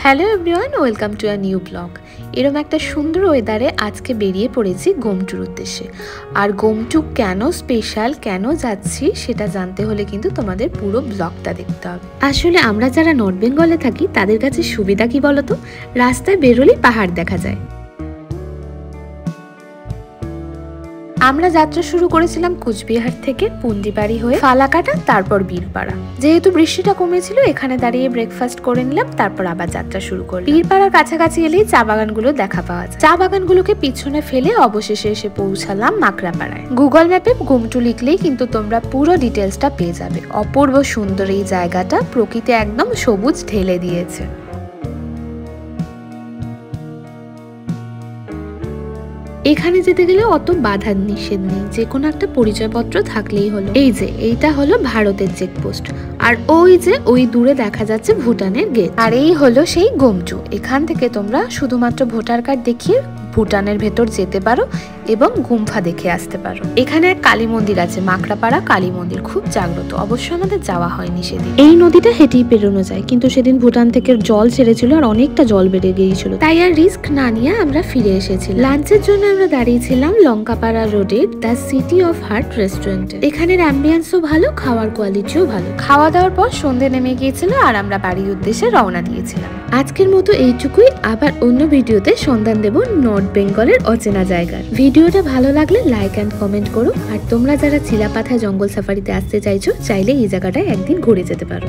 Hello everyone, welcome to a new blog. এরকম একটা সুন্দর ওয়েদারে আজকে বেরিয়ে পড়েছি গোমটুর উদ্দেশ্যে। আর গোমটু কেন স্পেশাল, কেন যাচ্ছি সেটা জানতে হলে কিন্তু তোমাদের পুরো ব্লগটা দেখতে হবে। আসলে আমরা যারা নর্থ বেঙ্গলে থাকি তাদের কাছে সুবিধা কি বলতো, রাস্তায় বেরোলেই পাহাড় দেখা যায়। আমরা যাত্রা শুরু করেছিলাম কোচবিহার থেকে পুন্ডিবাড়ি হয়ে ফালাকাটা, তারপর বীরপাড়া। যেহেতু বৃষ্টিটা কমেছিল এখানে দাঁড়িয়ে ব্রেকফাস্ট করে নিলাম, তারপর আবার যাত্রা শুরু করলাম। বীরপাড়ার কাছাকাছি এলেই চা বাগানগুলো দেখা পাওয়া যায়। চা বাগানগুলোকে পিছনে ফেলে অবশেষে এসে পৌঁছালাম মাকড়াপাড়ায়। গুগল ম্যাপে গোমটু লিখলেই কিন্তু তোমরা পুরো ডিটেলসটা পেয়ে যাবে। অপূর্ব সুন্দর এই জায়গাটা, প্রকৃতি একদম সবুজ ঢেলে দিয়েছে। এখানে যেতে গেলে অত বাধা নিষেধ নেই, যে কোনো একটা পরিচয়পত্র থাকলেই হলো। এই যে এইটা হলো ভারতের চেকপোস্ট, আর ওই যে ওই দূরে দেখা যাচ্ছে ভুটানের গেট। আর এই হলো সেই গোমটু। এখান থেকে তোমরা শুধুমাত্র ভোটার কার্ড দেখিয়ে ভুটানের ভেতর যেতে পারো এবং গুম্ফা দেখে আসতে পারো। এখানে এক কালী মন্দির আছে, মাকড়াপাড়া কালী মন্দির, খুব জাগ্রত। অবশ্য আমাদের যাওয়া হয়নি সেদিন। এই নদীটা হেঁটেই পেরোনো যায়, কিন্তু সেদিন ভুটান থেকে জল ছেড়েছিল আর অনেকটা জল বেড়ে গিয়েছিল, তাই আর রিস্ক না নিয়ে আমরা ফিরে এসেছিলাম। লাঞ্চের জন্য আমরা দাঁড়িয়েছিলাম লঙ্কাপাড়া রোডের দ্য সিটি অফ হার্ট রেস্টুরেন্টে। এখানের অ্যাম্বিয়েন্সও ভালো, খাওয়ার কোয়ালিটিও ভালো। খাওয়া দাওয়ার পর সন্ধে নেমে গিয়েছিল আর আমরা বাড়ির উদ্দেশ্যে রওনা দিয়েছিলাম। আজকের মতো এইটুকুই। আবার অন্য ভিডিওতে সন্ধান দেব নর্থ বেঙ্গলের অচেনা জায়গার। ভিডিওটা ভালো লাগলে লাইক অ্যান্ড কমেন্ট করো। আর তোমরা যারা চিলাপাথা জঙ্গল সাফারিতে আসতে চাইলে এই জায়গাটায় একদিন ঘুরে যেতে পারো।